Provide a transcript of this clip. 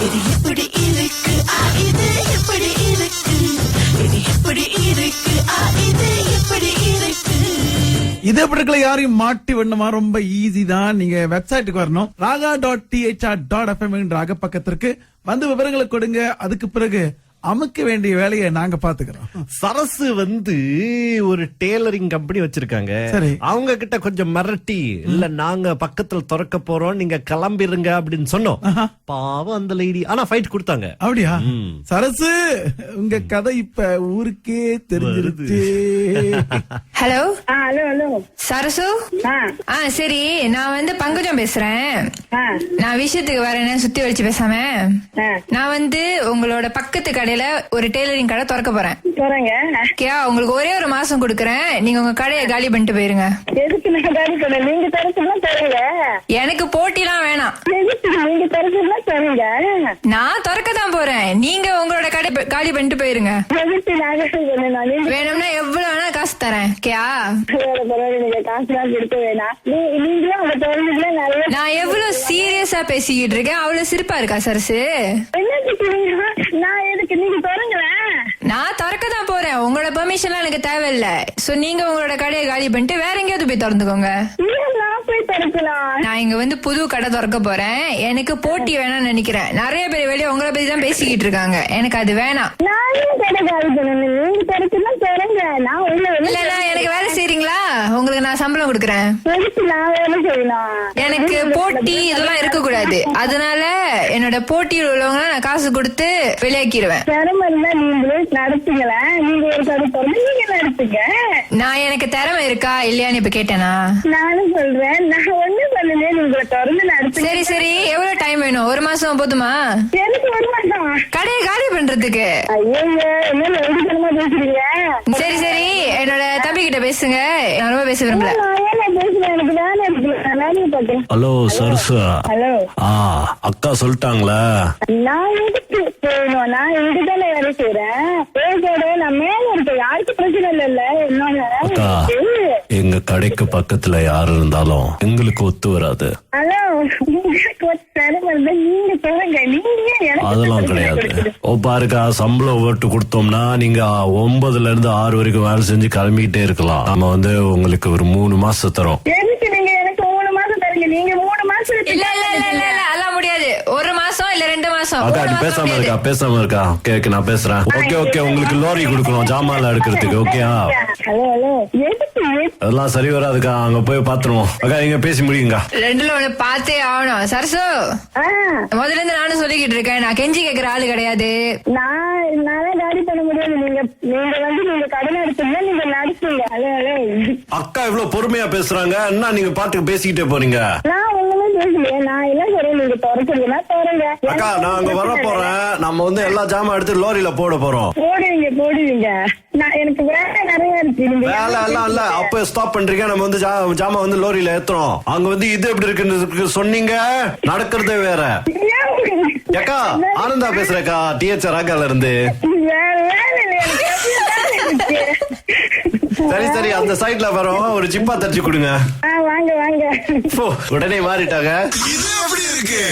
இது எப்படி இருக்கு இது எப்படி இருக்கு இது எப்படி இருக்கு இது எப்படி இருக்கு. இது எப்படி இருக்கல யாரையும் மாட்டி விடணுமா? ரொம்ப ஈஸி தான். நீங்க வெப்சைட்டுக்கு வரணும். raga.thr.fm என்ற அக பக்கத்திற்கு வந்து விவரங்களை கொடுங்க. அதுக்கு பிறகு அமுக்க வேண்டிய வேலையை நாங்க பாத்துக்கிறோம். சரசு ஒரு டெய்லரிங் கம்பெனி வச்சிருக்காங்க. சரி. அவங்க கிட்ட கொஞ்சம் மிரட்டி, இல்ல நாங்க பக்கத்துல திறக்க போறோம், நீங்க கிளம்பிருங்க அப்படின்னு சொன்னோம். பாவம் அந்த லேடி. ஆனா ஃபைட் கொடுத்தாங்க. அப்படியா? சரசு, உங்க கதை இப்ப ஊருக்கே தெரிஞ்சிருச்சு. Hello hello hello Sarasu. சரி, நான் பங்கஜம் பேசுறேன். நான் விஷயத்துக்கு வரேன், சுத்தி வச்சு பேசாம. நான் உங்களோட பக்கத்து கடையில ஒரு டெய்லரிங் கடை திறக்க போறேன். உங்களுக்கு ஒரே ஒரு மாசம் கொடுக்கறேன். நீங்க உங்க கடையை காலி பண்ணிட்டு போயிருங்க. எதுக்கு நான் காலி பண்ண? நீங்க தரச்சுன்னா தருங்க. எனக்கு போட்டிலாம் வேணாம். நீங்க தரச்சுன்னா தருங்க. நான் திறக்க தான் போறேன். நீங்க உங்களோட கடை காலி பண்ணிட்டு போயிருங்க. வேணும்னா எவ்வளவு வேணா காசு தரேன். நீங்க காசுலாம் கொடுக்க வேணாம். நீங்களும் உங்க தொழில நிறைய. நான் எவ்வளவு சீரியஸா பேசிக்கிட்டு இருக்கேன். அவ்வளவு சிரிப்பா இருக்கா சரசு? நான் எதுக்கு? நீங்க தருங்களேன். நான் திறக்க தான் போறேன். உங்களோட பெர்மிஷன்லாம் எனக்கு தேவையில்லை. சோ நீங்க உங்களோட கடையை காலி பண்ணிட்டு வேற எங்கேயாவது போய் திறந்துக்கோங்க. நான் போய் திறக்கலாம். நான் இங்க புது கடை திறக்க போறேன். எனக்கு போட்டி வேணாம்னு நினைக்கிறேன். நிறைய பேர் வெளியே உங்களை பத்தி தான் பேசிக்கிட்டு இருக்காங்க. எனக்கு அது வேணாம். நானும் கடை காலி பண்ணணும். நீங்க திறச்சுன்னா தருங்க. நான் இல்ல, எனக்கு வேலை செய்றீங்களா? உங்களுக்கு நான் சம்பளம் கொடுக்கறேன். நான் வேலை செய்யலாம். எனக்கு போட்டி இதெல்லாம் இருக்க கூடாது. அதனால என்னோட போட்டியில் உள்ளவங்க நான் காசு கொடுத்து வெளியாக்கிடுவேன். திறமை இருந்தா நீங்களே நடத்துங்களேன். நீங்க ஒரு கடை திறந்து நீங்க நடத்துங்க. நான் எனக்கு திறமை இருக்கா இல்லையான்னு இப்ப கேட்டேனா? நானும் சொல்றேன். நான் ஒண்ணும் பண்ணல. நீங்க திறந்து நடத்துங்க. சரி சரி, எவ்வளவு டைம் வேணும்? ஒரு மாசம் போதுமா? எனக்கு ஒரு மாசம் கடையை காலி பண்றதுக்கு? ஐயோ, என்ன வெடித்தனமா பேசுறீங்க? சரி சரி, என்னோட தம்பி கிட்ட பேசுங்க. நான் ரொம்ப பேச விரும்பல. எனக்கு வேலை இருக்கு. நான் வேலையை பார்க்கிறேன். ஹலோ சரசு. ஹலோ. அக்கா சொல்லிட்டாங்களா? நான் எதுக்கு போகணும்? நான் இங்கதானே வேலை செய்யறேன். நான் மேல இருக்கேன். யாருக்கும் பிரச்சனை இல்ல. அக்கா, எங்க கடைக்கு பக்கத்துல யாரு இருந்தாலும் எங்களுக்கு ஒத்து வராது. ஹலோ, நீங்க சொல்லுங்க. நீங்க அதெல்லாம் கிடையாது. பாருக்கா, சம்பளம் ஓட்டு கொடுத்தோம்னா நீங்க 9ல இருந்து 6 வரைக்கும் வேலை செஞ்சு கிளம்பிக்கிட்டே இருக்கலாம். நம்ம உங்களுக்கு ஒரு 3 மாசம் தரோம். எதுக்கு நீங்க எனக்கு 3 மாசம் தரீங்க? நீங்க 3 மாசம் இல்ல இல்ல இல்ல இல்ல இல்ல, அதெல்லாம் முடியாது. ஒரு மாசம் இல்ல 2 மாசம். அக்கா, நீ பேசாம இருக்கா? ஓகே, நான் பேசுறேன். ஓகே, உங்களுக்கு லோரி கொடுக்கணும் ஜாமான் எடுக்கிறதுக்கு. ஓகேயா? Hello hello. எதுக்கு? அதெல்லாம் சரி வராதுக்கா. அங்க போய் பாத்துருவோம். அக்கா, நீங்க பேசி முடியுங்க. 2ல ஒண்ணு பார்த்தே ஆகணும். சரசு, முதல்ல இருந்து நானும் சொல்லிக்கிட்டு இருக்கேன். நான் கெஞ்சி கேக்குற ஆளு கிடையாது. நானே காலி பண்ண முடியாது. நீங்க கடன் எடுத்தீங்க. நீங்க நடத்துங்க. Hello hello. அக்கா இவ்வளவு பொறுமையா பேசுறாங்க. என்ன நீங்க பாட்டுக்கு பேசிக்கிட்டே போறீங்க? நான் ஒண்ணுமே பேசலையே. நான் என்ன சொல்றேன்? நீங்க திறக்கிறீங்கன்னா திறங்க. அக்கா, நான் அங்க வர போறேன். நம்ம எல்லா ஜாமான் எடுத்து லோரியில போட போறோம். போடுவீங்க. எனக்கு வேலை நிறைய இருக்கு. வேலை எல்லாம் இல்ல. அப்ப ஸ்டாப் பண்றீங்க. நம்ம ஜாமான் லோரியில ஏத்துறோம். அங்க இது எப்படி இருக்குன்னு சொன்னீங்க. நடக்கிறதே வேற. அக்கா, ஆனந்தா பேசுறேக்கா, THR ராகால இருந்து. சரி, அந்த சைட்ல வரோம். ஒரு ஜிப்பா தச்சு கொடுங்க. வாங்க. உடனே மாறிட்டாங்க. இது எப்படி இருக்கு?